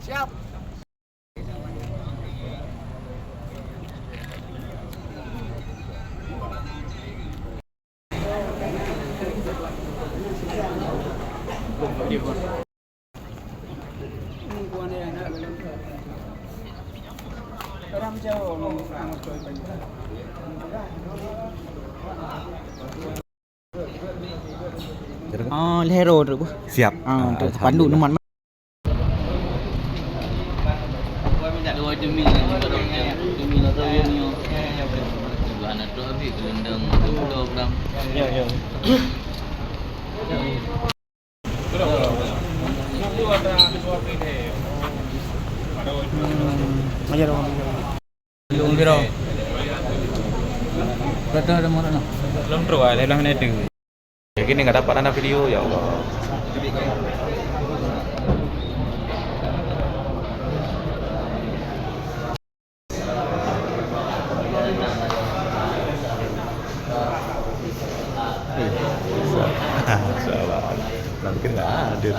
Siap. Lehero được. Siap. Pandu teman. Minta 2 jemi jemi atau ini. Bukan itu habis gelendang 20 gram. Ya, ya. Ajar orang. Belum biro. Berapa ada mana? Belum bro, lelah itu. Ya gini nggak dapat anda video ya Allah. Salah. Mungkin nggak hadir.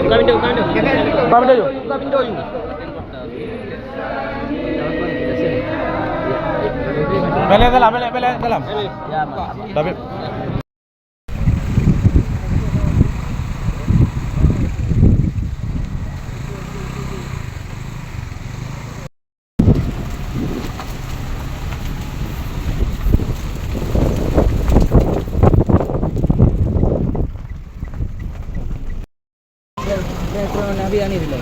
Balik dalam. Ya, Pak. David. Nabi ani dulu.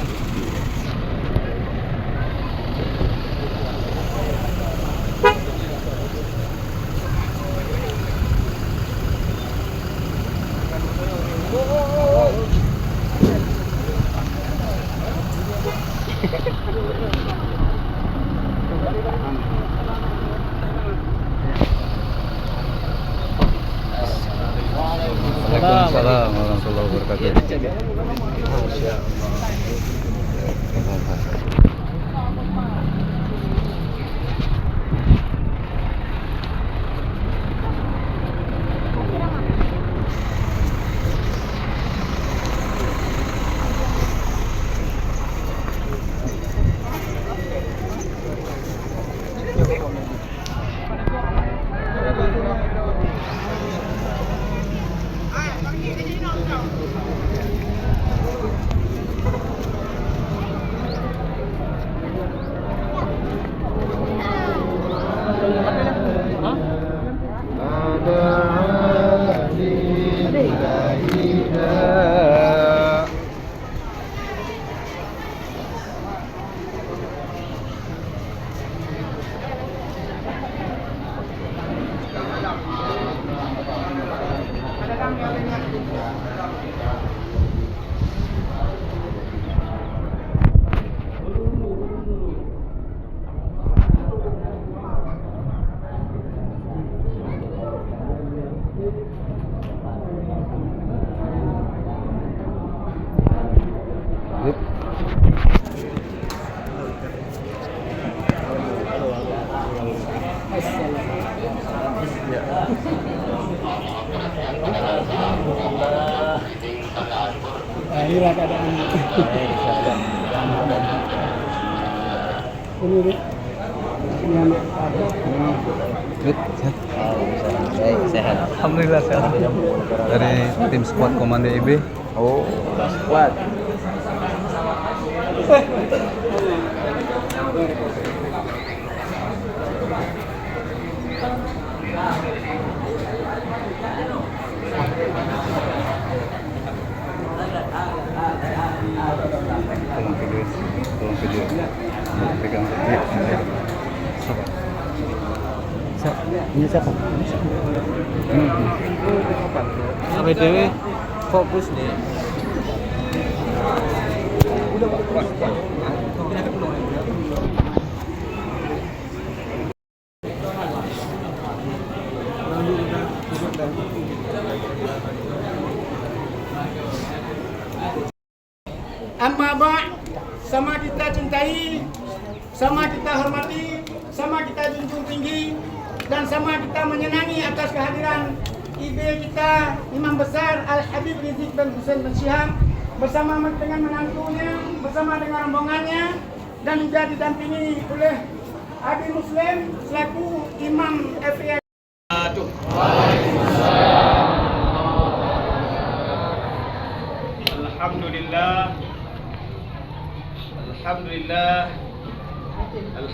Waalaikumsalam warahmatullahi wabarakatuh. Masya Inilah keadaan. Ini yang ada. Sehat. Alhamdulillah sehat. Dari tim squad Komando IB. Oh, squad. Tolong video. Pegang. Ini siapa? Sampai dewe fokus nih. Amma ba', sama kita cintai, sama kita hormati, sama kita junjung tinggi, dan sama kita menyenangi atas kehadiran ibu kita Imam Besar Al-Habib Rizik bin Hussein bin Syihab bersama dengan menantunya, bersama dengan rombongannya, dan juga didampingi oleh Habib Muslim selaku Imam FII.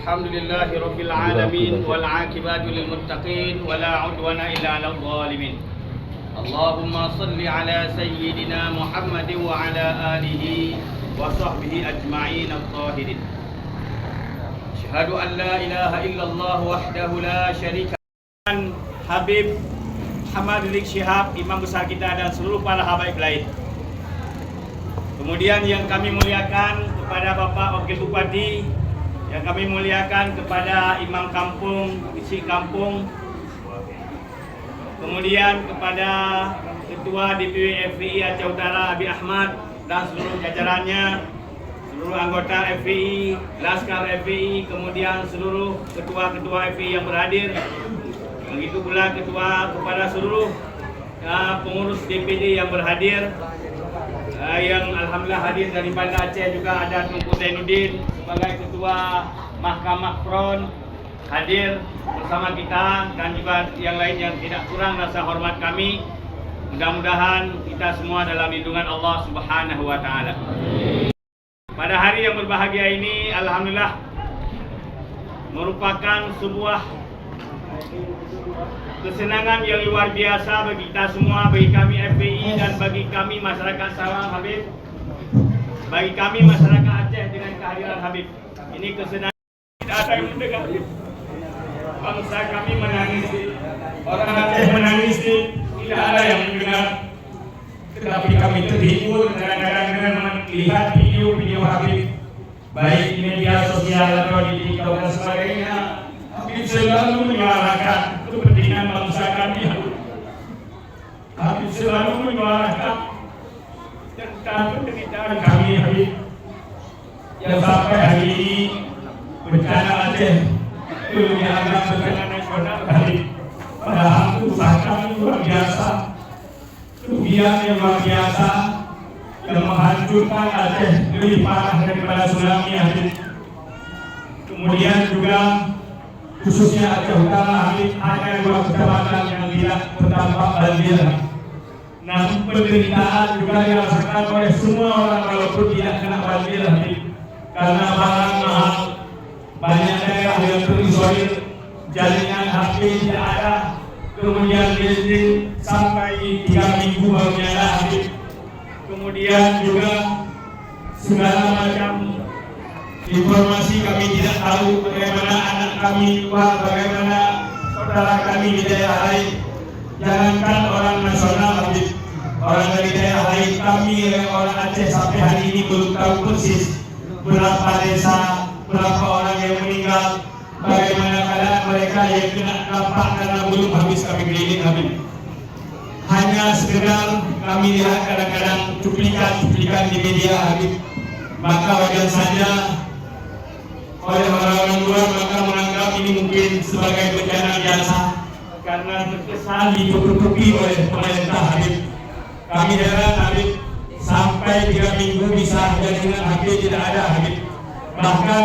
Alhamdulillah Rabbil Alamin wal aqibatu lil muttaqin wala udwana illa 'alal zalimin. Allahumma salli ala sayyidina Muhammad wa ala alihi wa sahbihi ajma'in at-tahirin. Asyhadu an la ilaha illallah wahdahu la syarika lahu. Habib Muhammad Rizik Syihab, imam besar kita, dan seluruh para habaib lain. Kemudian yang kami muliakan kepada Bapak Wakil Bupati, yang kami muliakan kepada Imam Kampung, isi kampung, kemudian kepada Ketua DPW FPI Aceh Utara Abi Ahmad dan seluruh jajarannya, seluruh anggota FPI, Laskar FPI, kemudian seluruh ketua-ketua FPI yang berhadir, begitu pula kepada seluruh pengurus DPD yang berhadir. Yang alhamdulillah hadir dari Banda Aceh juga ada Tunku Zainuddin sebagai ketua Mahkamah Front hadir bersama kita, dan juga yang lain yang tidak kurang rasa hormat kami. Mudah-mudahan kita semua dalam lindungan Allah Subhanahu wa taala. Pada hari yang berbahagia ini alhamdulillah merupakan sebuah kesenangan yang luar biasa bagi kita semua, bagi kami FPI dan bagi kami masyarakat Sarawak Habib, bagi kami masyarakat Aceh dengan kehadiran Habib. Ini kesenangan, tidak ada yang mendengar. Bangsa kami menangis, orang Aceh menangis, tidak ada yang mendengar. Tetapi kami terhibur kadang-kadang dengan melihat video-video Habib, baik di media sosial atau di TikTok dan sebagainya. Habib selalu menyuarakan kepentingan bangsa kami. Habib selalu menyuarakan tentang penderitaan kami, Habib, yang sampai hari ini bencana Aceh belum dianggap bencana nasional, Habib. Padahal usaha kami luar biasa, kerugian yang luar biasa yang menghancurkan Aceh lebih parah daripada tsunami, Habib. Kemudian juga khususnya Aceh Utara, Habib, hanya 2 kecamatan yang tidak terdampak banjir. Namun penderitaan juga dirasakan oleh semua orang walaupun tidak kena banjir, Habib. Karena barang mahal, banyak daerah yang terisolir, jaringan HP tidak ada, kemudian listrik sampai 3 minggu baru nyala, Habib. Kemudian juga segala macam informasi kami tidak tahu, bagaimana anak kami keluar, bagaimana saudara kami di daerah lain. Jangankan orang nasional, Habib, orang dari daerah lain, kami orang Aceh sampai hari ini belum tahu persis berapa desa, berapa orang yang meninggal, bagaimana keadaan mereka yang kena dampak karena belum habis kami keliling, Habib. Hanya sekedar kami lihat kadang-kadang cuplikan-cuplikan di media, Habib. Maka wajar saja oleh orang-orang luar maka menganggap ini mungkin sebagai bencana biasa karena terkesan ditutupi oleh pemerintah, Habib. Kami heran, Habib, sampai 3 minggu bisa jaringan HP tidak ada, Habib. Bahkan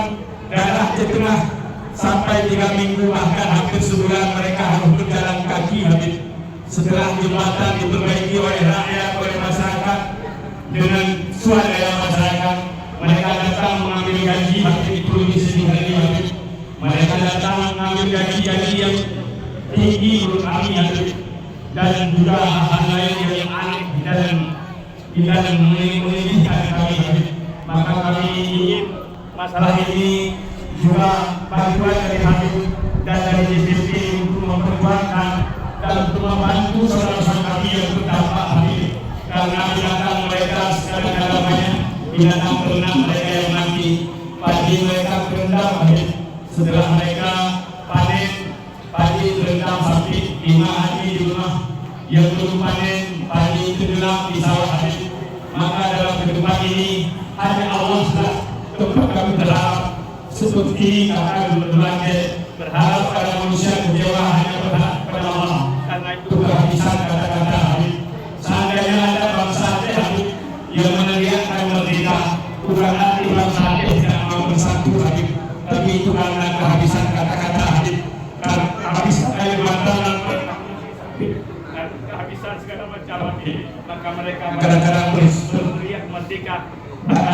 daerah Tengah sampai 3 minggu, bahkan hampir sebulan mereka harus berjalan kaki, Habib. Setelah jembatan diperbaiki oleh rakyat, oleh masyarakat dengan swadaya masyarakat, mereka datang mengambil gaji, Habib, itu di sini hari, Habib. Mereka datang mengambil gaji yang tinggi menurut kami, Habib, dan juga hal lain yang aneh di dalam menyedihkan kami, Habib. Maka kami ingin masalah ini juga bantuan dari Habib dan dari DPP untuk memperkuatkan dan untuk membantu saudara-saudara kami yang terdampak, Habib. Karena binatang mereka sekarang banyak, binatang ternak mereka yang mati, padi mereka terendam, Habib. Setelah mereka panen padi terendam sapi 5 hari di rumah, yang belum panen padi tenggelam di sawah, Habib. Maka dalam kehidupan ini hanya Allah sudah tempat kami berharap seperti kata belanja berharap pada manusia kecewa hanya berharap pada Allah. Karena itu kehabisan kata-kata Habib. Seandainya ada bangsa Habib yang meneriakkan merdeka, bukan arti bangsa tidak mau bersatu Habib, tapi itu karena kehabisan kata-kata Habib, kehabisan air mata dan kehabisan segala macam Habib. Maka mereka kadang-kadang berteriak merdeka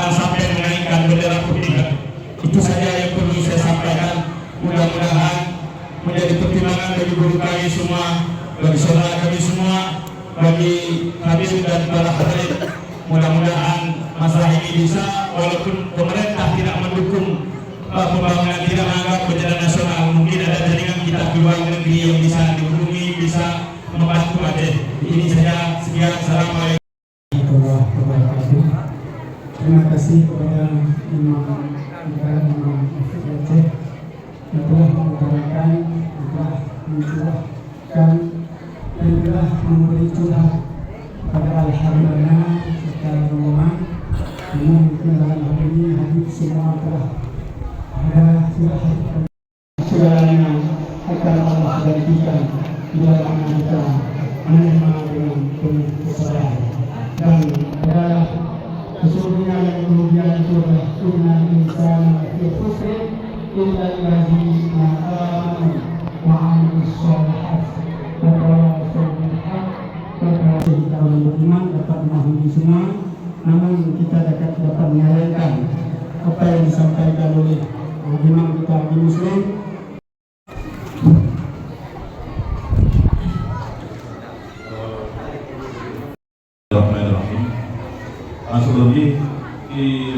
sampai menaikkan bendera putih. Itu saja yang perlu saya sampaikan. Mudah-mudahan menjadi pertimbangan bagi guru kami semua, bagi saudara kami semua, bagi Habib dan para hadirin. Mudah-mudahan masalah ini bisa, walaupun pemerintah tidak mendukung pembangunan, tidak menganggap bencana nasional, mungkin ada jaringan kita ke luar negeri yang bisa dihubungi, bisa membantu Aceh. Ini saja, sekian. Assalamualaikum warahmatullahi wabarakatuh. Terima kasih kepada Imam Aceh yang telah mengutarakan, telah mencurahkan dan telah memberi curhat pada Alhamdulillah secara roman. Namun dalam hal ini Habib semua telah ada curhat segalanya akan Allah gantikan bila kita menerima dengan penuh kesadaran. Dan adalah sesungguhnya yang kemudian itu adalah inna insana fi khusr illa alladziina aamanu wa 'amilus shalihat wa tawassaw bil haqq wa tawassaw kita beriman dapat memahami semua, namun kita dapat menyayangkan apa yang disampaikan oleh imam kita di Muslim. Sebelum ini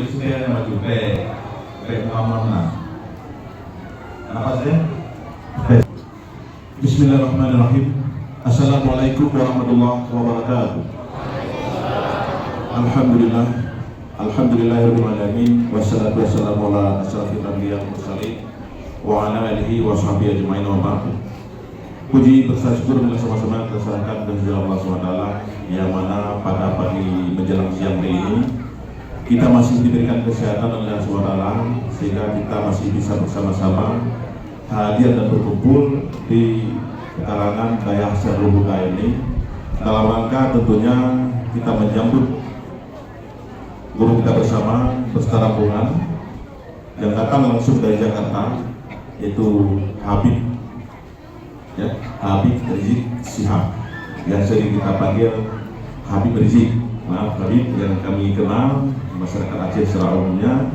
saya maju ke pengamanan. Apa saja? Bismillahirrahmanirrahim. Assalamualaikum warahmatullahi wabarakatuh. Alhamdulillah, alhamdulillahirabbil alamin, wassalatu wassalamu ala asyrafil anbiya'i wal mursalin wa ala alihi wa sahbihi ajmain wa ba'd. Puji bersyukur bersama-sama terserahkan kepada Allah SWT, yang mana pada pagi menjelang siang hari ini kita masih diberikan kesehatan oleh Allah SWT, sehingga kita masih bisa bersama-sama hadir dan berkumpul di kalangan Dayah Serlubuka ini dalam rangka tentunya kita menyambut guru kita bersama beserta rombongan yang datang langsung dari Jakarta, yaitu Habib Habib Rizik Syihab, yang sering kita panggil Habib Rizik. Maaf Habib, yang kami kenal masyarakat Aceh secara umumnya,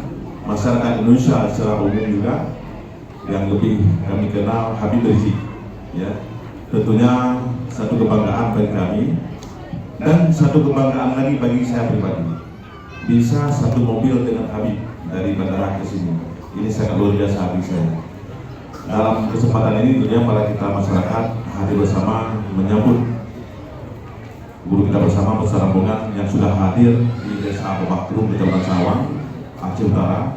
masyarakat Indonesia secara umum juga, yang lebih kami kenal Habib Rizik. Ya, tentunya satu kebanggaan bagi kami dan satu kebanggaan lagi bagi saya pribadi. Bisa satu mobil dengan Habib dari bandara ke sini, ini sangat luar biasa bagi saya. Dalam kesempatan ini tentunya para kita masyarakat hadir bersama menyambut guru kita bersama beserta rombongan yang sudah hadir di Desa Abu Bakrum, Kecamatan Sawang, Aceh Utara.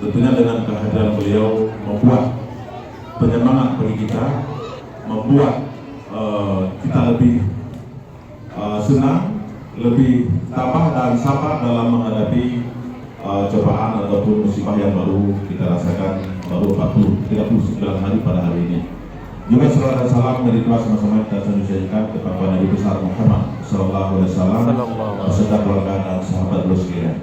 Tentunya dengan kehadiran beliau membuat penyemangat bagi kita, membuat kita lebih senang, lebih tabah dan sabar dalam menghadapi cobaan ataupun musibah yang baru kita rasakan, baru 39 hari pada hari ini. Juga salawat dan salam dari Tuhan sama-sama kita sampaikan kepada Nabi besar Muhammad Sallallahu Alaihi Wasallam beserta keluarga dan sahabat beliau sekalian.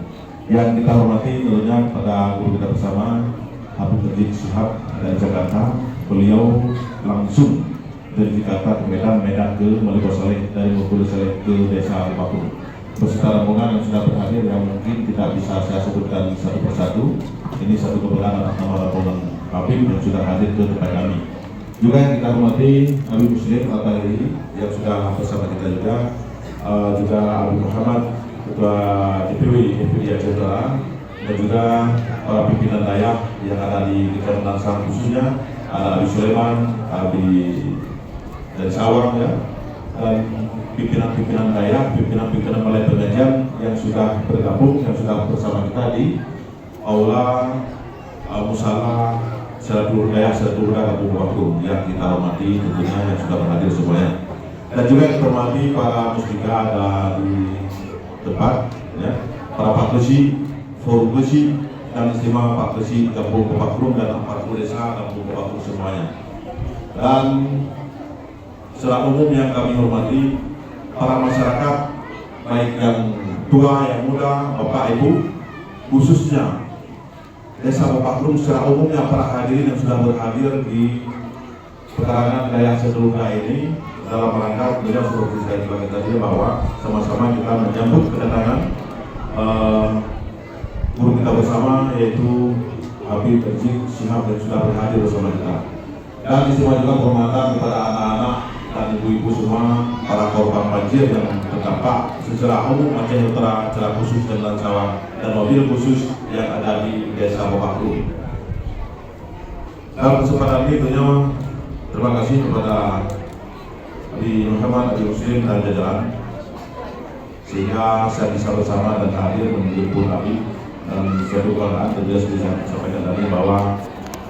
Yang kita hormati tentunya pada guru kita bersama Habib Rizik Syihab dari Jakarta. Beliau langsung dari Jakarta ke Medan, Medan ke Maluku Saleh, dari Maluku Saleh ke Desa Bakung. Beserta rombongan yang sudah berhadir yang mungkin tidak bisa saya sebutkan satu persatu. Ini satu kebanggaan atas nama rombongan Habib yang sudah hadir ke tempat kami. Juga yang kita hormati Habib Muslim Al-Tahiri yang sudah bersama kita juga Habib Muhammad Ketua DPW FPI Aceh Utara, dan juga para pimpinan Dayah yang ada di Kecamatan Sawang khususnya ada Habib Sulaiman, Habib dari Sawang ya, dan pimpinan-pimpinan Dayah, pimpinan-pimpinan Balai Pengajian yang sudah bergabung, yang sudah bersama kita di Aula Musala Seratul Dayah Seratul Kampung Bakrum yang kita hormati tentunya yang sudah berhadir semuanya. Dan juga kita hormati para muslimah ada di tempat ya, para Pak Klesi, Forum Klesi, dan istimewa Pak Klesi Kampung Kopakrum dan 40 desa Kampung Kopakrum semuanya. Dan secara umum yang kami hormati para masyarakat, baik yang tua, yang muda, Bapak Ibu, khususnya Desa Kopakrum secara umumnya, para hadirin yang sudah berhadir di pekarangan Dayak Sedulunga ini dalam rangka tentunya seperti saya bilang tadi bahwa sama-sama kita menyambut kedatangan guru kita bersama, yaitu Habib Rizik Syihab yang sudah berhadir bersama kita. Dan istimewa juga penghormatan kepada anak-anak dan ibu-ibu semua, para korban banjir yang terdampak secara umum Aceh Utara, secara khusus dan Lansawan, dan mobil khusus yang ada di Desa Kopakrum. Dalam kesempatan ini tentunya terima kasih kepada Abi Muhammad, Abi Muslim dan jajaran, sehingga saya bisa bersama dan hadir menjemput Abi. Dan saya kebanggaan tentunya seperti saya sampaikan tadi bahwa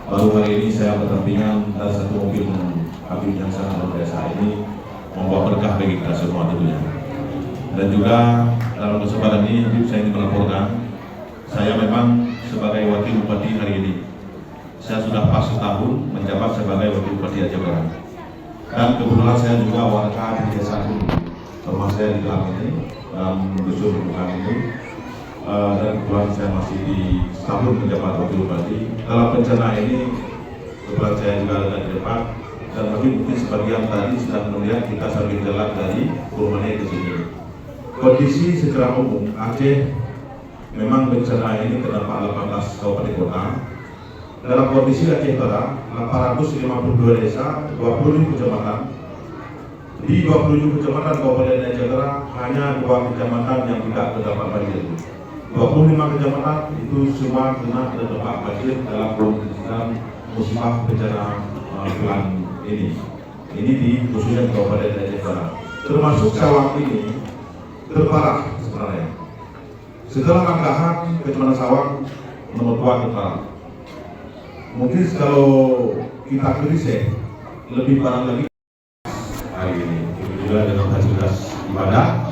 baru hari ini saya berdampingan dan satu mobil Habib yang sangat luar biasa ini membawa berkah bagi kita semua tentunya. Dan juga dalam kesempatan ini Habib saya ingin melaporkan, saya memang sebagai wakil bupati hari ini, saya sudah pas setahun menjabat sebagai wakil bupati Aceh Barat. Dan kebetulan saya juga warga di desa ini, rumah saya di dalam ini, dalam dusun Bukan ini. Dan kebetulan saya masih di setahun menjabat wakil bupati. Dalam bencana ini kebetulan saya juga ada di depan, dan mungkin sebagian tadi sudah melihat kita sambil jalan dari Kurmane ke sini. Kondisi secara umum Aceh memang bencana ini terdampak 18 kabupaten kota. Dalam kondisi Aceh Utara 852 desa, 20 kecamatan. Di 27 kecamatan Kabupaten Aceh Utara hanya 2 kecamatan yang tidak terdampak banjir. 25 kecamatan itu semua kena terdampak banjir dalam program musibah bencana bulan ini. Ini di khususnya Kabupaten Aceh Utara. Termasuk Sawang ini terparah sebenarnya. Setelah Manggahan, Kecamatan Sawang nomor 2 terparah. Mungkin kalau kita krisis lebih parah lagi hari ini. Itu juga dengan fasilitas ibadah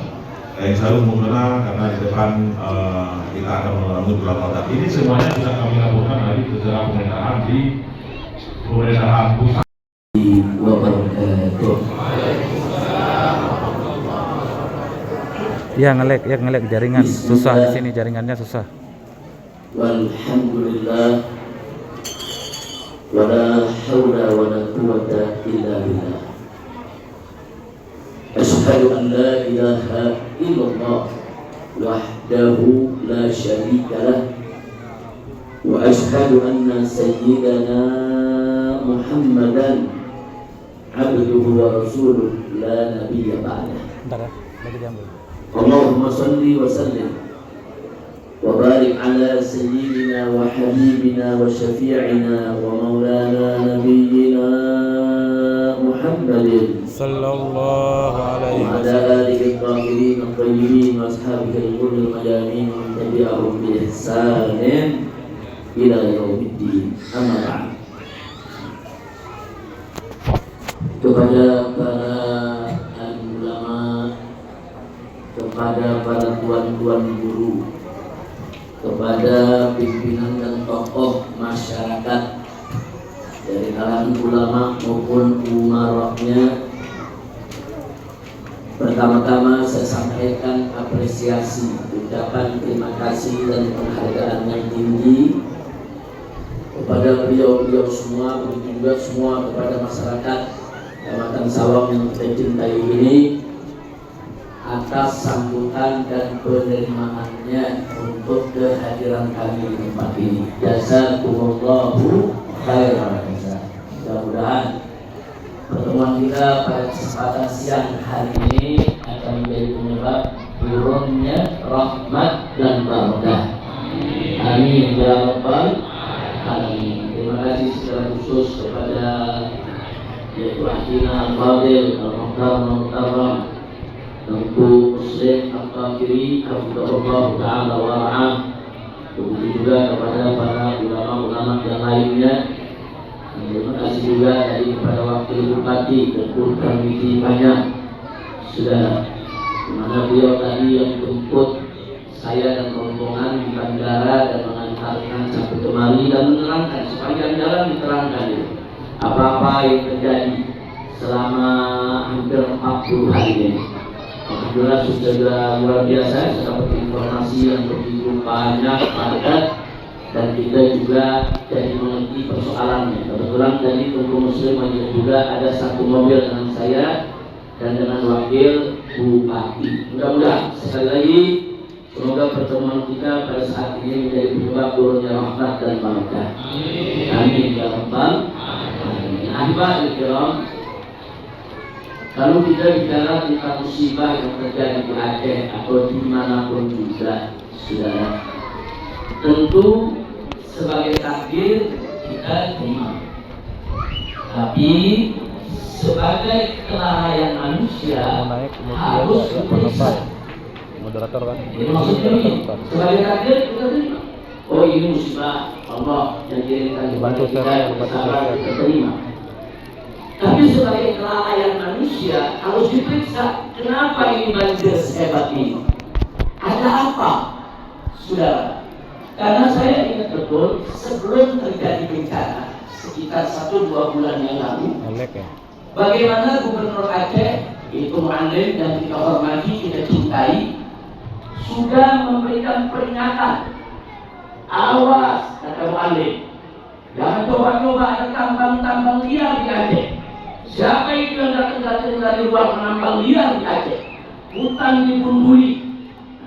yang selalu menggunakan karena di depan kita akan mengalami bulan Ramadan. Ini semuanya sudah kami lakukan dari secara pemerintahan di pemerintahan pusat. Ya ngelek jaringan susah di sini, jaringannya susah. Walhamdulillah wala haula wala quwwata illa billah. Asyhadu an la ilaha illallah wahdahu la syarika lah wa asyhadu anna sayyidana Muhammadan abduhu wa rasuluh la nabiyya ba'dah. Bentar ya, lagi diambil. Allahumma salli wa sallim wa barik ala sayyidina wa habibina wa syafi'ina wa maulana nabiyyina Muhammadin sallallahu alaihi wa ala alihi al-tahirin al-tayyibin wa ashabihi al-ghurril mayamin wa tabi'ahum bi ihsanin ila yaumiddin. Amma ba'd. Kepada para ulama, kepada para tuan-tuan guru, kepada pimpinan dan tokoh masyarakat dari kalangan ulama maupun umaroknya, pertama-tama saya sampaikan apresiasi, ucapan terima kasih dan penghargaan yang tinggi kepada beliau-beliau semua, begitu juga semua kepada masyarakat Kecamatan Sawang yang kita cintai ini atas sambutan dan penerimaannya untuk kehadiran kami di tempat ini. Jazakumullahu khairan. Mudah-mudahan pertemuan kita pada kesempatan siang hari ini akan menjadi penyebab turunnya rahmat dan barakah. Amin ya rabbal alamin. Terima kasih secara khusus kepada Yaitu Akhina Al-Fadil Al-Muhtaram Tengku Muslim Al-Qafiri Hafidhahullah Ta'ala Wara'ah. Begitu juga kepada para ulama-ulama yang lainnya. Terima kasih juga dari kepada Wakil Bupati Tengku Kamiti banyak sudah dimana beliau tadi yang jemput saya dan rombongan di bandara dan mengantarkan sampai kemari dan menerangkan sepanjang jalan diterangkan apa-apa yang terjadi selama hampir 40 hari ini. Alhamdulillah sudah luar biasa, saya dapat informasi yang begitu banyak, padat, dan kita juga jadi mengerti persoalannya. Kebetulan tadi Tunggu Muslim juga ada satu mobil dengan saya dan dengan wakil Bupati. Mudah-mudahan sekali lagi semoga pertemuan kita pada saat ini menjadi penyebab turunnya rahmat dan berkah. Amin ya rabbal alamin. Ahibahil kiram, kalau kita bicara tentang musibah yang terjadi di Aceh atau dimanapun juga, saudara, tentu sebagai takdir kita terima. Tapi sebagai kelalaian manusia harus diperiksa. Moderator kan. Jadi maksudnya ini, sebagai takdir kita terima. Oh ini musibah Allah yang diinginkan kepada kita, kita terima. Tapi sebagai kelalaian manusia harus diperiksa, kenapa ini banjir sehebat ini? Ada apa, saudara? Karena saya ingat betul sebelum terjadi bencana sekitar 1-2 bulan yang lalu, bagaimana Gubernur Aceh itu Mu'alim dan kita hormati, kita cintai, sudah memberikan peringatan. Awas, kata Mu'alim, jangan coba-coba ada tambang-tambang liar di Aceh. Siapa itu yang datang dari luar menambang liar di Aceh? Hutan dibunduli.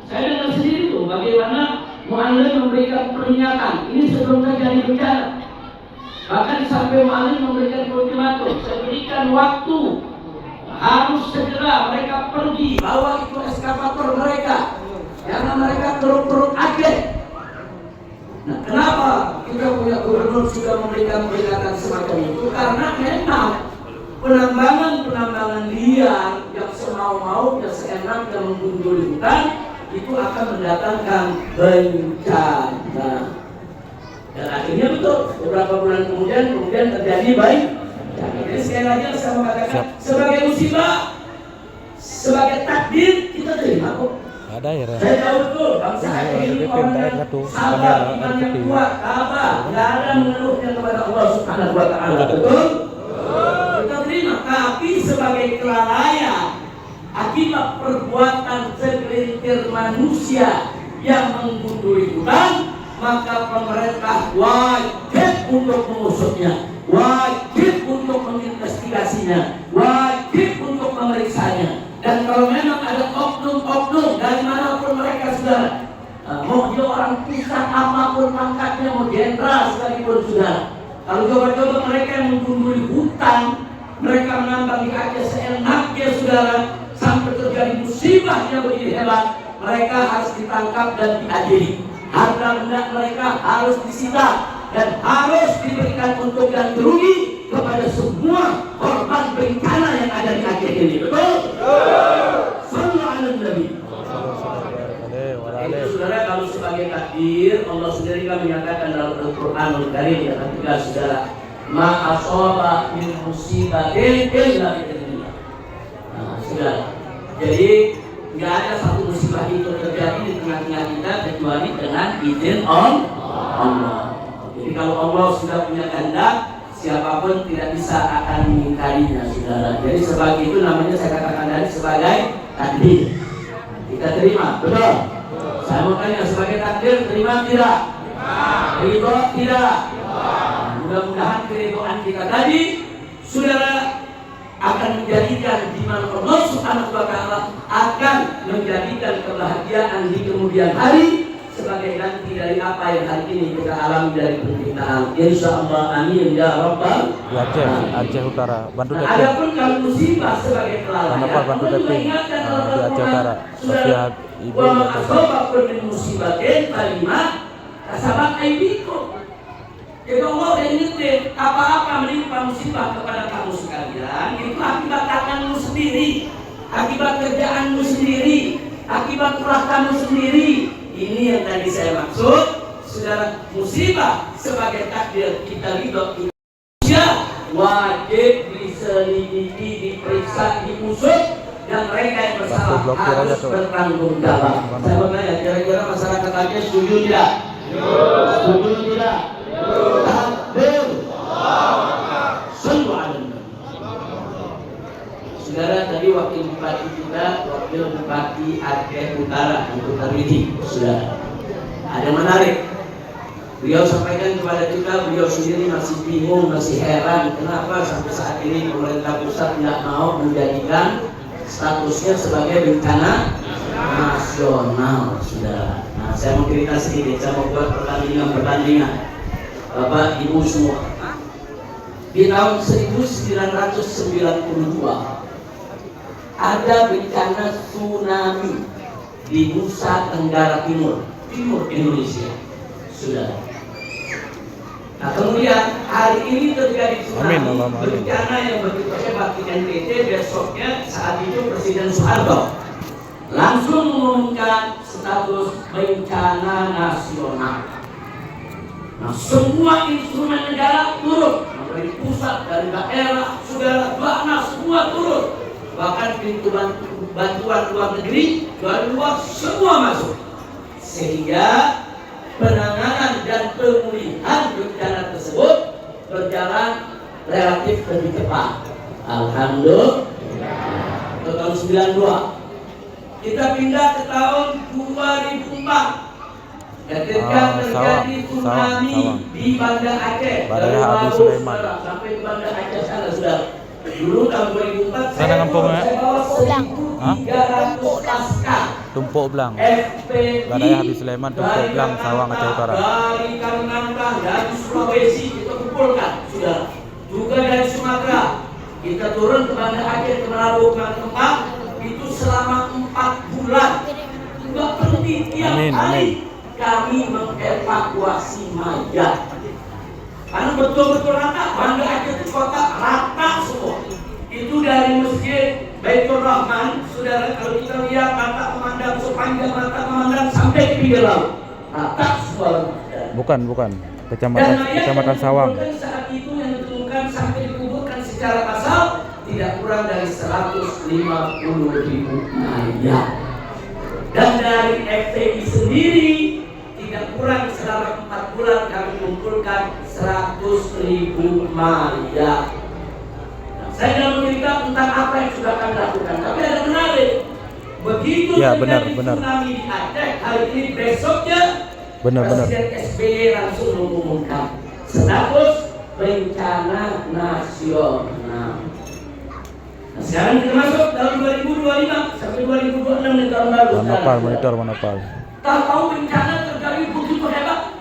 Saya dengar sendiri tuh bagaimana Mu'alim memberikan peringatan. Ini sebelum terjadi bencana. Bahkan sampai Mu'alim memberikan ultimatum, saya berikan waktu, harus segera mereka pergi, bawa itu eskavator mereka, jangan mereka keruk-keruk Aceh. Nah, kenapa kita punya gubernur sudah memberikan peringatan semacam itu? Karena memang penambangan liar yang semau-mau, yang seenak, yang menggunduli hutan itu akan mendatangkan bencana. Dan akhirnya betul beberapa bulan kemudian terjadi baik. Jadi sekali lagi saya mengatakan sebagai musibah, sebagai takdir kita terima kok. Ada ya. Saya tahu betul bangsa ini orangnya sabar, imannya kuat, tabah, nggak ada mengeluhnya kepada Allah Subhanahu Wa Taala. Betul? Kita terima. Tapi sebagai kelalaian akibat perbuatan segelintir manusia yang menggunduli hutan, maka pemerintah wajib untuk mengusutnya, wajib untuk menginvestigasinya, wajib untuk memeriksanya. Dan kalau memang ada oknum-oknum dari manapun mereka, saudara, mau dia orang pusat apapun pangkatnya, mau jenderal sekalipun, saudara, kalau coba-coba mereka yang menggunduli hutan, mereka menambang di Aceh seenaknya, saudara, sampai terjadi musibah yang begitu hebat, mereka harus ditangkap dan diadili. Harta benda mereka harus disita dan harus diberikan untung ganti rugi kepada semua korban bencana yang ada di Aceh ini. Betul? Sallallahu alaihi Nabi. Itu saudara, kalau sebagai takdir Allah sendiri kan menyatakan dalam Al-Quranul Karim yang ketiga, saudara, ma asaba min musibatin illa bi'idznillah. Nah, saudara, jadi nggak ada satu musibah itu terjadi di tengah-tengah kita kecuali dengan izin Allah. Jadi kalau Allah sudah punya kehendak, siapapun tidak bisa akan mengingkarinya, saudara. Jadi sebagai itu namanya saya katakan tadi sebagai takdir. Kita terima, betul? Saya mau tanya, sebagai takdir terima tidak? Ridho tidak? Mudah-mudahan keridhaan kita tadi, saudara, akan menjadikan di mana Allah Subhanahu Wa Taala akan menjadikan kebahagiaan di kemudian hari sebagai ganti dari apa yang hari ini kita alami dari penderitaan. Insyaallah, amin ya rabbal alamin. Aceh Utara, Bantu Nah, adapun kalau musibah sebagai kelalaian, Bantu Allah juga Deping, ingatkan di dalam Aceh Utara, Sudah Ibu wa asabakum min musibatin kalimat kasabat aydikum. Jadi Allah ingetin, apa-apa menimpa musibah kepada kamu sekalian, itu akibat tanganmu sendiri, akibat kerjaanmu sendiri, akibat ulah kamu sendiri. Ini yang tadi saya maksud, saudara, musibah sebagai takdir kita ridho manusia wajib diselidiki, diperiksa, diusut dan mereka yang bersalah Batu blokir aja harus tuh. bertanggung jawab. Saya bertanya, kira-kira masyarakat Aceh setuju tidak? Setuju tidak? Takbir. Sallu ala Nabi. Saudara, tadi wakil bupati kita, wakil bupati Aceh Utara untuk Taridi, saudara. Ada menarik. Beliau sampaikan kepada kita, beliau sendiri masih bingung, masih heran kenapa sampai saat ini pemerintah pusat tidak mau menjadikan statusnya sebagai bencana nasional, saudara. Nah, saya mau cerita sedikit, saya mau buat perbandingan, Bapak Ibu semua. Di tahun 1992 ada bencana tsunami di Nusa Tenggara Timur Indonesia, saudara. Nah, kemudian hari ini terjadi tsunami, bencana yang begitu hebat di NTT. Besoknya saat itu Presiden Soeharto langsung mengumumkan status bencana nasional. Nah, semua instrumen negara turun, dari pusat, dari daerah, saudara, Basnas, semua turun. Bahkan pintu bantuan luar negeri, dari luar semua masuk. Sehingga penanganan dan pemulihan bencana tersebut berjalan relatif lebih cepat. Alhamdulillah. Ke tahun 92 kita pindah ke tahun 2004 ketika terjadi tsunami di Banda Aceh dari Laut sampai di Banda Aceh sana, saudara. Dulu tahun 2004 saya bawa 1.300 laskar Tumpuk Belang. FPI Badai Habib Sulaiman, Tumpuk Belang, Sawang, Aceh Utara. Dari Kalimantan, dari Sulawesi kita kumpulkan, saudara. Juga dari Sumatera kita turun ke Banda Aceh, ke Manado, ke tempat itu selama 4 bulan. Enggak berhenti tiap hari kami mengevakuasi mayat. Karena betul-betul rata, Banda Aceh itu kota rata semua. Itu dari Masjid Baitur Rahman, saudara, kalau kita lihat mata memandang sepanjang mata memandang sampai ke pinggir laut, rata semua. Bukan, Kecamatan Sawang. Saat itu yang ditemukan sampai dikuburkan secara massal tidak kurang dari 150.000 mayat. Dan dari FPI sendiri tidak kurang selama 4 bulan kami mengumpulkan 100.000 mayat. Saya tidak bercerita tentang apa yang sudah kami lakukan, tapi ada menarik. Begitu terjadi tsunami di Aceh, hari ini besoknya Presiden SBY langsung mengumumkan status bencana nasional. Nah, sekarang kita masuk tahun 2025 sampai 2026 di tahun baru. Manopal. Tahu bencana terjadi begitu hebat.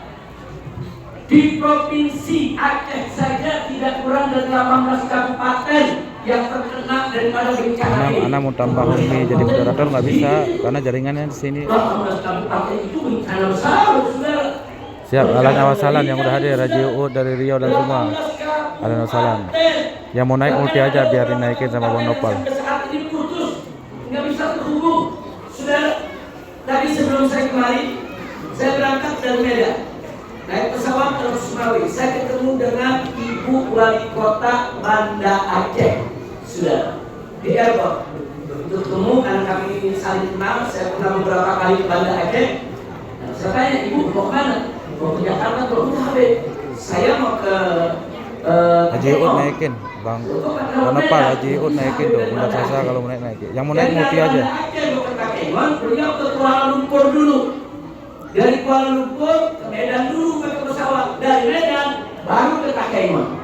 Di provinsi Aceh saja tidak kurang dari 18 kabupaten yang terkena daripada bencana ini. Anak mau tambah ini jadi moderator nggak bisa karena jaringannya di sini. 18 kabupaten itu bencana besar, saudara. Siap, Alan Awasalan yang udah hadir, Raji Uud dari Riau dan semua. Alan Awasalan. Yang mau naik multi aja biar dinaikin sama Bang Nopal. Sampai saat ini putus, nggak bisa terhubung. Saudara, tadi sebelum saya kemari, saya berangkat dari Medan. Naik pesawat ke Sumawi, saya ketemu dengan Ibu Wali Kota Banda Aceh, saudara, di airport. Untuk ketemu karena kami ini saling kenal, saya pernah beberapa kali ke Banda Aceh. Nah, saya tanya, Ibu mau kemana? Mau ke Jakarta atau udah Habib? Saya mau ke Haji Uud naikin, Bang Nopal, Haji Uud naikin tuh, Bunda Sasa kalau mau naikin. Yang mau naik multi aja. Beliau ke Kuala Lumpur dulu. Dari Kuala Lumpur ke Medan dulu pakai pesawat, dari Medan baru ke Takaiman.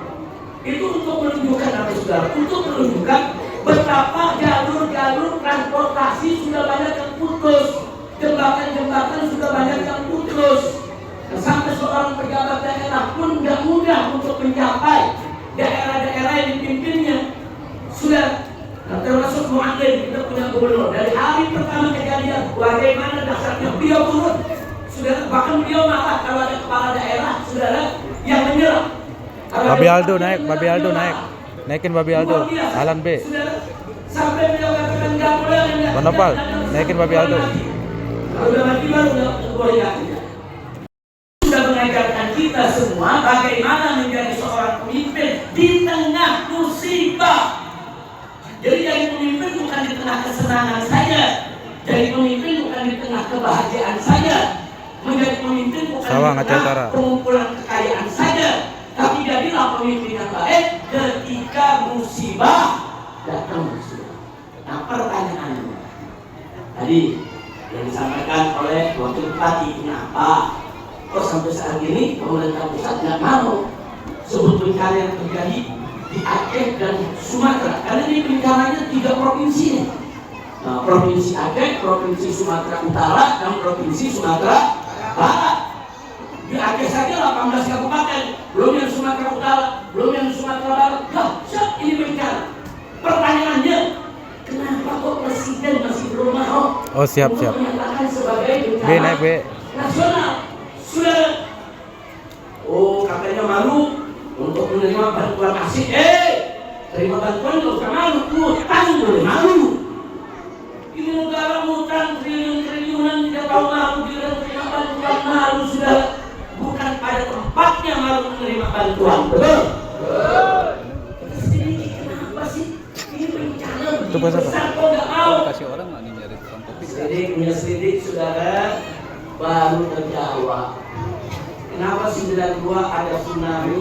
Itu untuk menunjukkan apa, saudara? Untuk menunjukkan betapa jalur-jalur transportasi sudah banyak yang putus, jembatan-jembatan sudah banyak yang putus. Dan sampai seorang pejabat daerah pun nggak mudah untuk mencapai daerah-daerah yang dipimpinnya. Sudah, nah, termasuk Mu'adil, kita punya gubernur. Dari hari pertama kejadian, bagaimana dasarnya beliau turun. Saudara, bahkan beliau marah kalau ada kepala daerah, saudara, yang menyerah. Babi Aldo naik. Naikin Babi Aldo. Alan B. Saudara, sampai beliau katakan nggak boleh. Bang Nopal, naikin Babi Aldo. Kalau udah mati baru nggak boleh naikin. Sudah mengajarkan kita semua bagaimana menjadi seorang pemimpin di tengah musibah. Jadi yang pemimpin bukan di tengah kesedihan. kesenangan saja. Jadi pemimpin bukan di tengah kebahagiaan saja. Menjadi pemimpin bukan Sawang, di Aceh tengah Utara. pengumpulan kekayaan saja. Tapi jadilah pemimpin yang baik ketika musibah datang musibah. Nah, pertanyaannya tadi yang disampaikan oleh Wakil Bupati, kenapa kok sampai saat ini pemerintah pusat nggak mau sebut bencana yang terjadi di Aceh dan Sumatera? Karena ini bencananya 3 provinsi nih. Nah, provinsi Aceh, provinsi Sumatera Utara, dan provinsi Sumatera Barat. Di Aceh saja 18 kabupaten, belum yang Sumatera Utara, belum yang Sumatera Barat. Dahsyat ini bencana. Pertanyaannya, kenapa kok presiden masih belum mau Oh, siap. menyatakan sebagai B bencana naik B. nasional? Sudah. Oh, katanya malu untuk menerima bantuan asing. Terima bantuan nggak usah malu, utang boleh malu. Ini negara utang triliun-triliunan tidak tahu malu, tidak terima bantuan malu sudah. Bukan pada tempatnya malu menerima bantuan. Betul? Sedikit kenapa sih? Ini bencana Itu bahasa apa? besar kok nggak mau? Kasih orang nggak nih nyari tukang kopi? Sidik saudara baru terjawab. Kenapa 92 ada tsunami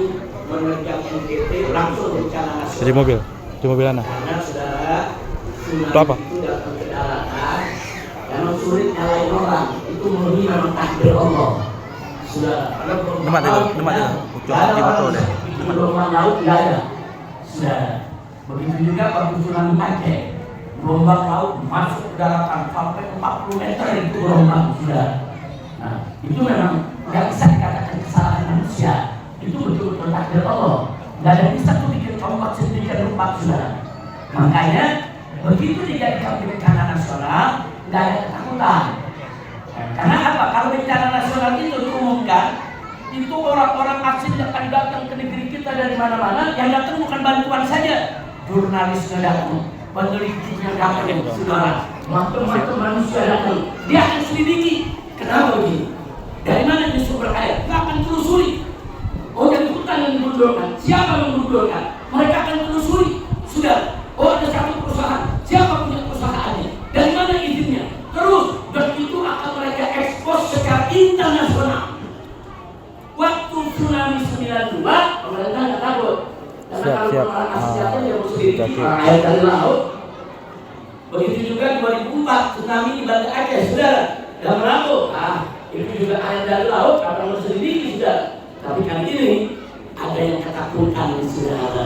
menerjang NTT langsung bencana nasional? Di mobil anak. Karena saudara tsunami Itu apa? itu datang ke daratan, memang sulit nyalain orang. Itu murni memang takdir Allah. Sudah ada Demat itu. Ucap di motor deh. gelombang laut tidak ada. Sudah. Begitu juga waktu tsunami Aceh, gelombang laut masuk ke daratan sampai 40 meter itu gelombang sudah. Nah, itu memang nggak bisa dikatakan kesalahan manusia. Itu betul-betul takdir Allah. Nggak ada bisa tuh bikin ombak sedemikian rupa sudah. Makanya begitu dijadikan bencana nasional, nggak ada ketakutan. Karena apa? Kalau bencana nasional itu diumumkan, itu orang-orang asing akan datang ke negeri kita dari mana-mana. Yang datang bukan bantuan saja, jurnalisnya datang, penelitinya datang, saudara, macam-macam manusia datang. Dia akan selidiki. Kenapa begini? Dari mana ini sumber air? Dia akan telusuri. Oh, dari hutan yang dibutuhkan. Siapa yang membutuhkan? Mereka akan telusuri. Sudah. Oh, ada satu perusahaan. Siapa punya perusahaannya? Dari mana izinnya? Terus, dan itu akan mereka ekspos secara internasional. Waktu tsunami 92, pemerintah nggak takut. Karena kalau Siap. orang asing datang, dia mesti Jadi. air dari laut. Begitu juga 2004, tsunami di Banda Aceh, saudara. Dan merapu, itu juga air dari laut, akan berselidiki, saudara. Tapi kali ini, ada yang ketakutan, saudara.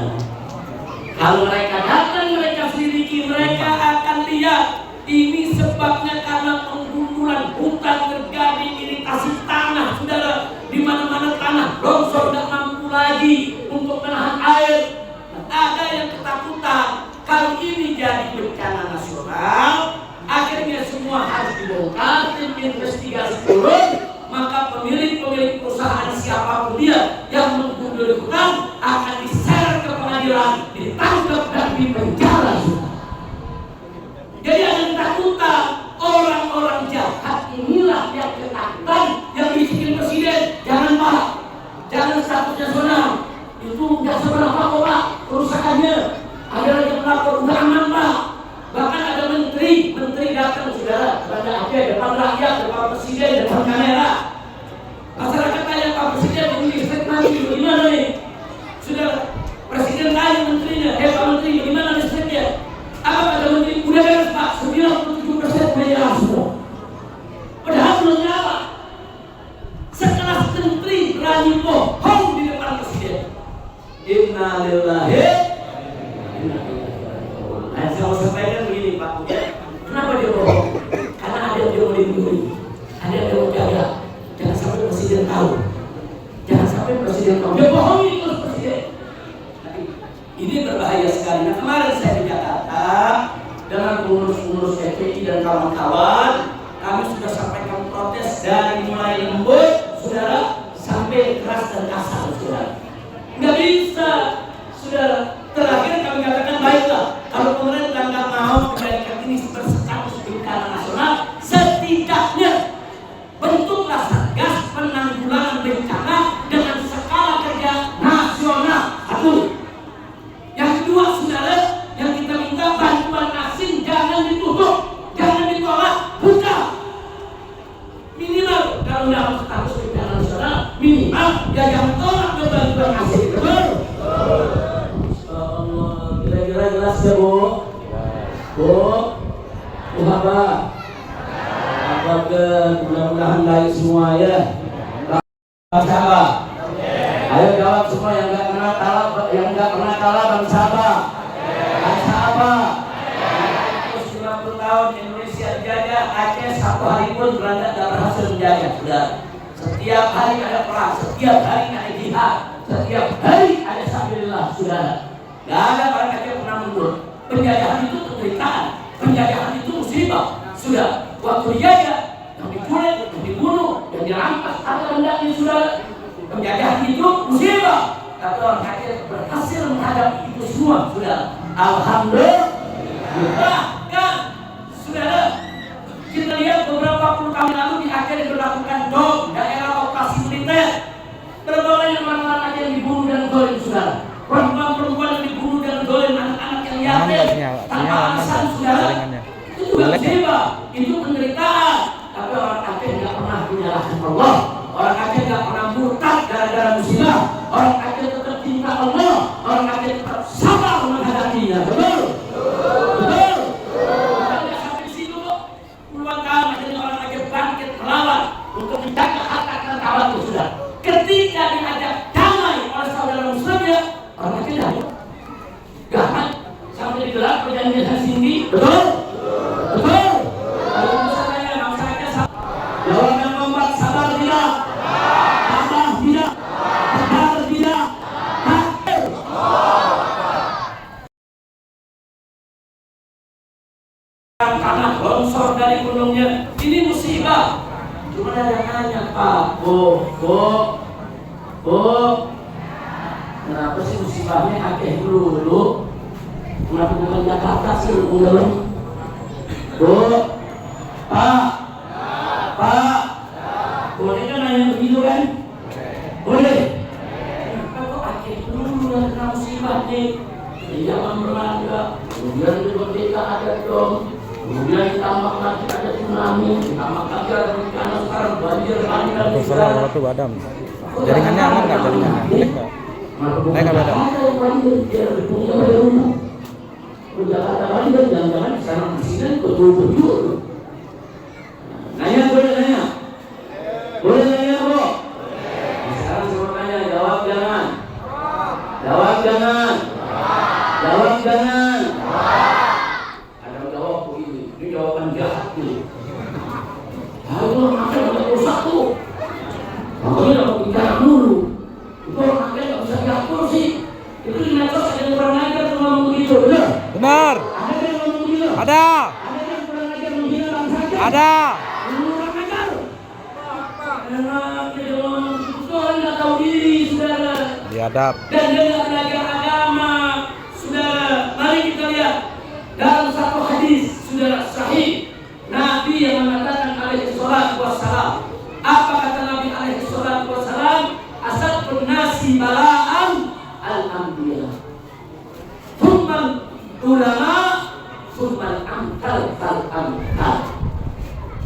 Kalau mereka datang, mereka selidiki, mereka akan lihat. Ini sebabnya karena penggundulan hutan terjadi, iritasi tanah, saudara. Di mana-mana tanah longsor tidak mampu lagi untuk menahan air. Dan ada yang ketakutan kalau ini jadi bencana nasional, akhirnya semua harus dibongkar, tim investigasi turun, maka pemilik perusahaan siapapun dia yang menggundul hutan akan diseret ke pengadilan, ditangkap dan dipenjara. Jadi ada ketakutan, orang-orang jahat inilah yang ketakutan, yang bisikin presiden, jangan Pak, jangan statusnya nasional, itu nggak seberapa kok Pak, kerusakannya. Ada lagi yang melapor, udah aman Pak. Bahkan ada menteri datang saudara, kepada Aceh, depan rakyat, depan presiden, depan kamera. Masyarakat tanya Pak Presiden, ini listrik mati, bagaimana nih? Saudara, presiden tanya menterinya, Pak Menteri, bagaimana listriknya? Apa kata menteri? Udah beres Pak, 97% menyerah semua. Padahal belum nyala. Sekelas menteri berani bohong di depan presiden. Innalillahi. Nah, saya mau sampaikan begini Pak. Kenapa dia bohong? Karena ada yang dia mau lindungi, ada yang dia mau jaga. Jangan sampai presiden tahu. Jangan sampai presiden tahu. Dia bohongi terus presiden. Ini berbahaya sekali. Nah, kemarin saya di Jakarta dengan pengurus-pengurus FPI dan kawan-kawan, kami sudah sampaikan protes dari mulai lembut, saudara, sampai keras dan kasar, saudara. Nggak bisa, saudara. Terakhir kami katakan baiklah, kalau pemerintah nggak mau menjadikan ini berstatus bencana nasional, setidaknya bentuklah satgas penanggulangan bencana dengan skala kerja nasional. Satu. Yang kedua, saudara, yang kita minta bantuan asing jangan ditutup. doakan mudah-mudahan baik semua ya. Sabar. Ayo jawab semua yang nggak pernah kalah bangsa apa? Bangsa apa? 90 tahun Indonesia dijajah, Aceh satu hari pun Belanda tidak berhasil menjajah. Sudah. Setiap hari ada perang, setiap hari ada jihad, setiap hari ada sabilillah. Sudah. Gak ada orang Aceh pernah mundur. Penjajahan itu penderitaan, penjajahan itu musibah. Sudah. Waktu dijajah, yang diculik, yang dibunuh, yang dirampas, ada hendaknya sudah. Penjajahan itu musibah. Tapi orang Aceh berhasil menghadapi itu semua. Sudah. Alhamdulillah. Bahkan sudah kita lihat beberapa puluh tahun lalu di Aceh diberlakukan DOM, daerah operasi militer. Berbagai mana-mana Aceh yang dibunuh dan dolim, saudara. Perempuan-perempuan yang dibunuh dan dolim, anak-anak yang yatim tanpa alasan, saudara. Itu juga musibah, itu penderitaan. Tapi orang Aceh tidak pernah menyalahkan Allah. Orang Aceh tidak pernah murtad gara-gara musibah. Orang Aceh tetap cinta Allah. Orang Aceh tetap sabar menghadapinya. Betul? Betul? Tidak sampai di situ, puluhan tahun akhirnya orang Aceh bangkit melawan untuk menjaga harta dan kawan itu, sudah. Ketika diajak damai oleh saudara muslimnya, orang Aceh gak sampai digelar perjanjian Helsinki. Betul? Betul? Kalau misalnya bangsa Aceh jawab yang membuat sabar tidak, tabah tidak, tegar tidak, kafir. Tanah longsor dari gunungnya, ini musibah. Cuma ada yang nanya, Pak, kenapa sih musibahnya Aceh dulu? Kenapa bukan Jakarta sih lu? Pak, boleh kan nanya begitu kan? Boleh. Kenapa Aceh dulu yang kena musibah nih? Di zaman Belanda, kemudian di Merdeka ada dom, kemudian ditambah lagi ada tsunami, ditambah lagi ada bencana sekarang banjir bandang. Waalaikumsalam warahmatullahi wabarakatuh. Jaringannya aman nggak jaringannya? Naik nggak? Naik nggak Badam? Jakarta banjir, jangan-jangan sekarang presiden betul-betul. Nanya boleh nanya? Boleh nanya kok? Sekarang semua tanya, jawab jangan. Jawab jangan. Jawab jangan. Ada jawab ini jawaban jahat nih. Itu orang Aceh nggak rusak tuh. Makanya kalau bicara dulu, itu orang Aceh nggak bisa diatur sih. Itu di medsos ada yang kurang ajar tuh ngomong begitu, benar? Benar. Ada yang ngomong begitu. Ada. Ada yang kurang ajar menghina bangsa Aceh. Ada. Kurang ajar. Enak dia ngomong begitu, kan nggak tahu diri, saudara. Biadab. Dan dia nggak belajar agama, saudara. Mari kita lihat dalam satu hadis, saudara, sahih. Nabi yang mengatakan alaihi salatu wassalam. Apa kata Nabi alaihi salatu wassalam? Asadun nasi bala'an al-anbiya. Thumma ulama, thumma amtal fal-amtal.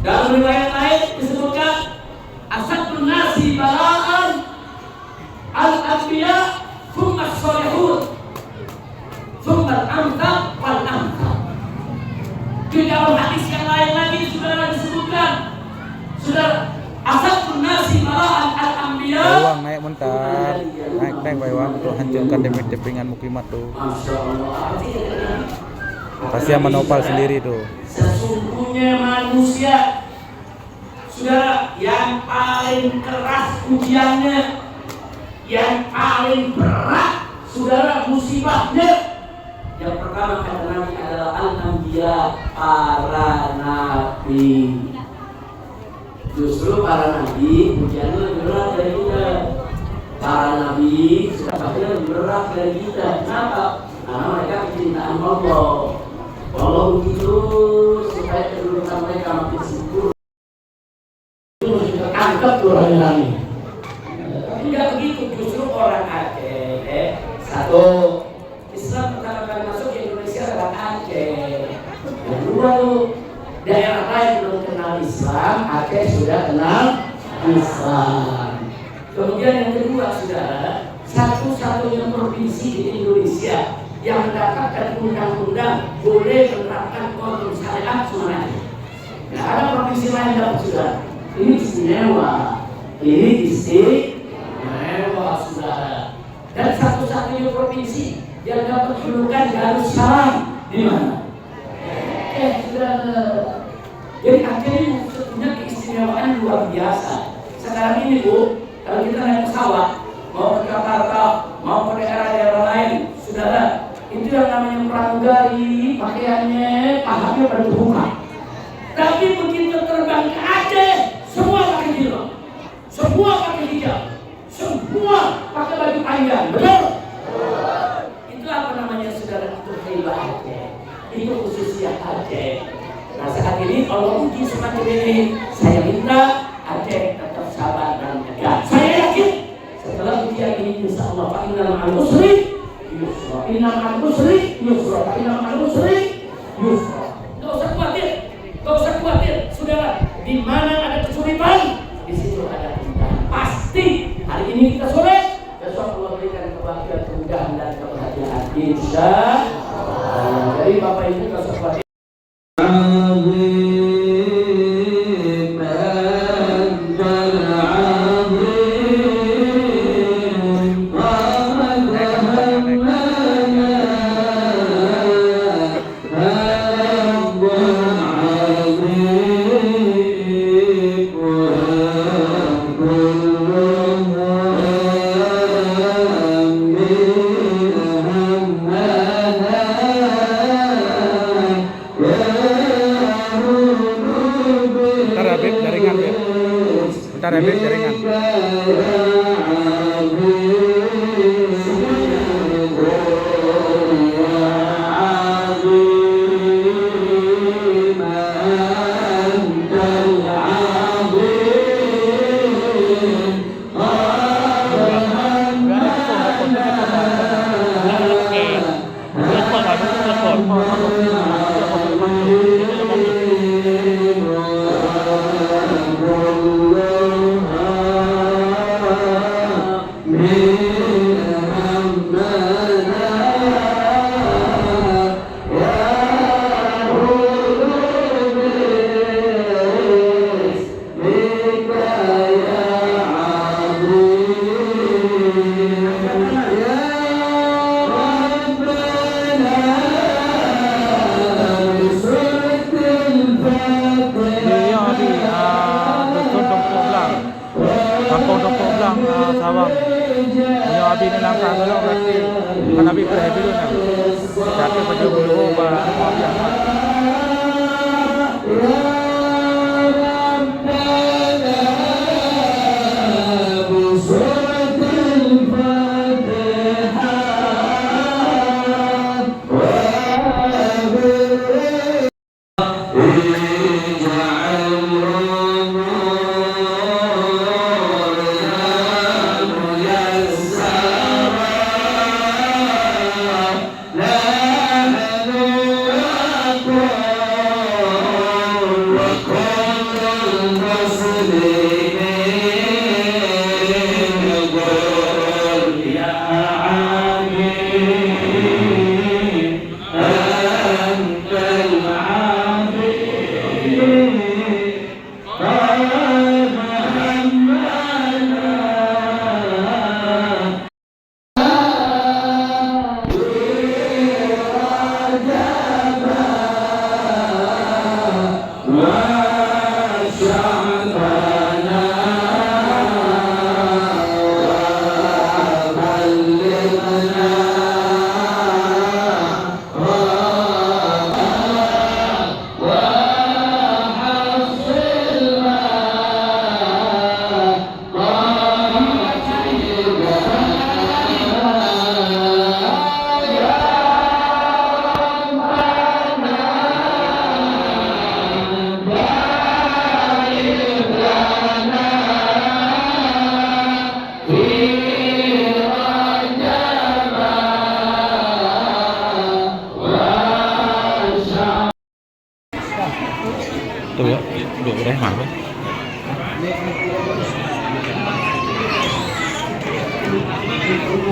Dalam riwayat lain disebutkan asadun nasi bala'an al-anbiya, thumma as-salihun, thumma al-amtal fal-amtal. Di dalam hadis yang lain lagi saudara disebutkan, saudara, asadun nasi bala'an al-anbiya. Bawang naik mentar, naik bawang untuk hancurkan demping-dempingan mukimat tuh. Masya Allah. Kasihan menopal sendiri tuh. Sesungguhnya manusia, saudara, yang paling keras ujiannya, yang paling berat, saudara, musibahnya. Yang pertama kata Nabi adalah al-anbiya, para nabi. Justru para nabi ujiannya lebih berat dari kita. Para nabi sebabnya lebih berat dari kita. Kenapa? Karena mereka kecintaan Allah. Allah begitu supaya kedudukan mereka makin sempurna. Itu mesti terangkat tuh orang-orang ini. Tapi tidak begitu, justru orang Aceh. Satu, Islam pertama kali masuk ke Indonesia adalah Aceh. Yang kedua tuh, daerah lain belum kenal Islam, Aceh sudah kenal Islam. Kemudian yang kedua, saudara, satu-satunya provinsi di Indonesia yang mendapatkan undang-undang boleh menerapkan kontrol syariat semuanya. Nah, ada provinsi lain dapat saudara. Ini istimewa. Ini istimewa saudara. Dan satu-satunya provinsi yang dapat julukan Darussalam di mana? Saudara. Jadi Aceh ini punya keistimewaan luar biasa. Sekarang ini Bu, kalau kita naik pesawat mau ke Jakarta, mau ke daerah-daerah lain, saudara, itu yang namanya pramugari, pakaiannya, pahamnya pada terbuka. Tapi begitu terbang ke Aceh, semua pakai jilbab, semua pakai hijab, semua pakai baju panjang, betul? Itu apa namanya saudara? Itu hebat Aceh, itu khususnya Aceh. Nah saat ini kalau uji semacam ini, saya minta Aceh tetap sabar dan tegar. Saya yakin setelah ujian ini insya Allah fa'inna ma'al usri yusra, inna ma'al usri yusra, fa'inna ma'al usri yusra. Gak usah khawatir, gak usah khawatir, saudara. Di mana ada kesulitan, di situ ada kemudahan. Pasti hari ini kita sore, besok Allah berikan kebahagiaan, kemudahan dan kebahagiaan. Insya Allah. Jadi Bapak Ibu gak usah khawatir. Bentar ya, Beb, jaringan. Sabang. Yang abi ni langkah dulu berarti kan abi berhappy dulu nak. Tapi pada dulu abi amat. Tuh ya, udah mantap.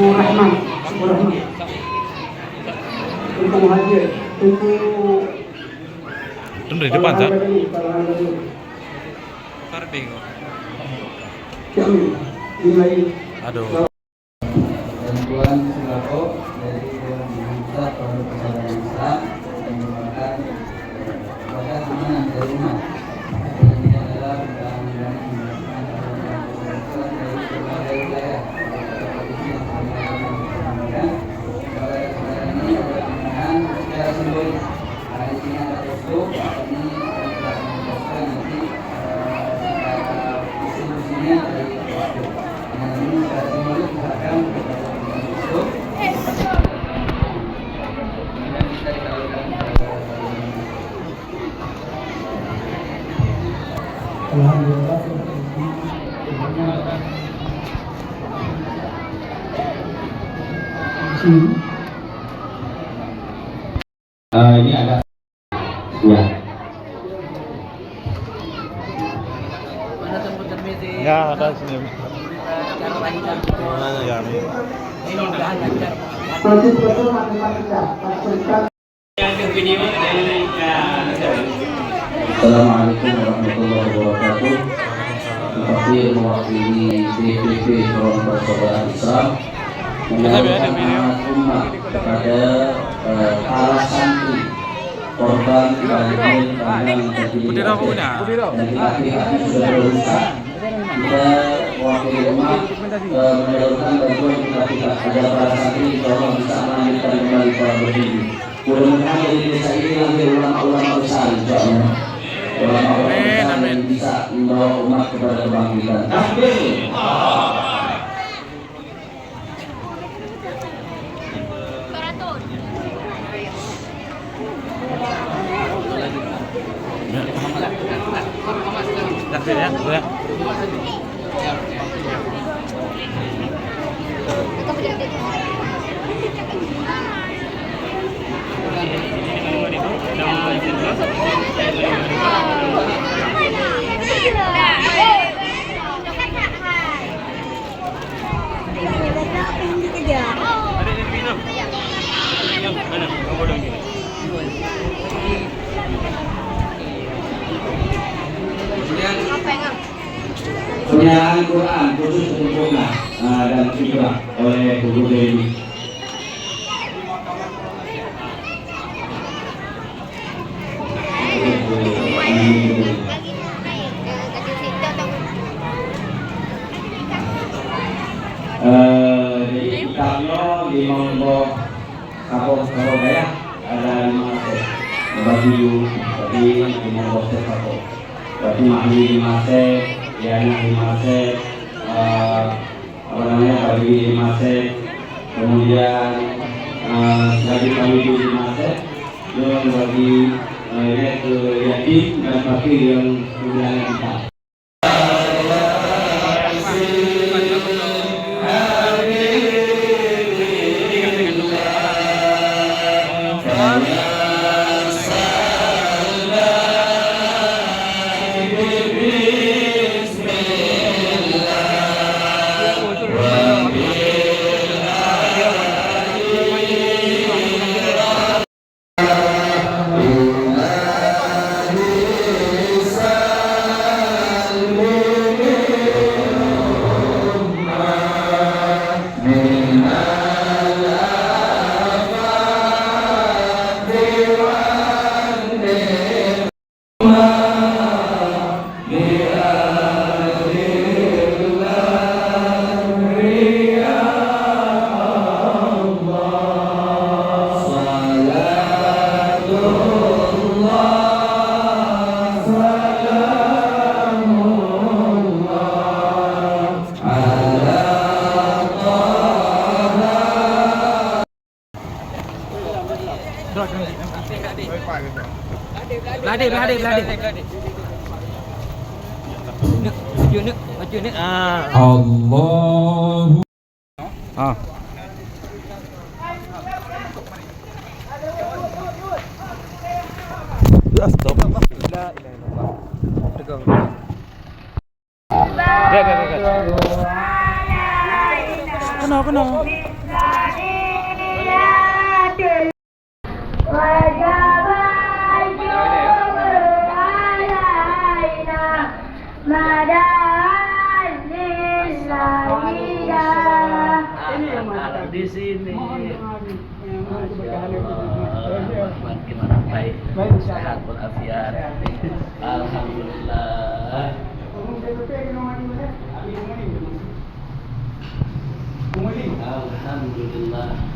Rahman, untuk hadir, untuk Itu dari depan, Cak. Kami nilai Aduh. Bantuan sembako dari Dewan Pusat Pondok Pesantren Islam yang merupakan kepada teman dari rumah. Dan ini adalah undangan yang mendapatkan bantuan dari berbagai wilayah provinsi yang kami pada kesempatan ini ada penggunaan secara simbolis. Di sini ada posko, ini telah menjelaskan nanti distribusinya dari posko. Dengan ini secara simbolis misalkan alhamdulillah ini ada ya. Ya, ada sini. Ya, Assalamualaikum warahmatullahi wabarakatuh. Seperti mewakili DPP Front Persaudaraan Islam menyampaikan amanat umat kepada para santri korban banjir bandang terjadi dan laki-laki sudah berusaha. Kita mewakili umat menyalurkan bantuan kita agar para santri insya Allah bisa melanjutkan kembali para berdiri. Mudah-mudahan dari desa ini lahir ulama-ulama besar insya Allah. Ulama-ulama yang bisa membawa umat kepada kebangkitan. Takbir. Penyerahan Quran khusus sempurna dan fikrah oleh Guru Dewi. Jadi kitabnya di Monggo Kapok Surabaya ada 5 set bagi di Monggo set Kapok. Berarti mahli 5 set, Yana 5 set, bagi 5 set, kemudian lagi kami 5 set, dan bagi ke yatim dan fakir yang kemudian kita. Allah. Ah. Stop. Kenapa? sini. Mohon keberkahan Gimana baik? Baik, insyaallah. Sehat walafiat. Alhamdulillah. Alhamdulillah.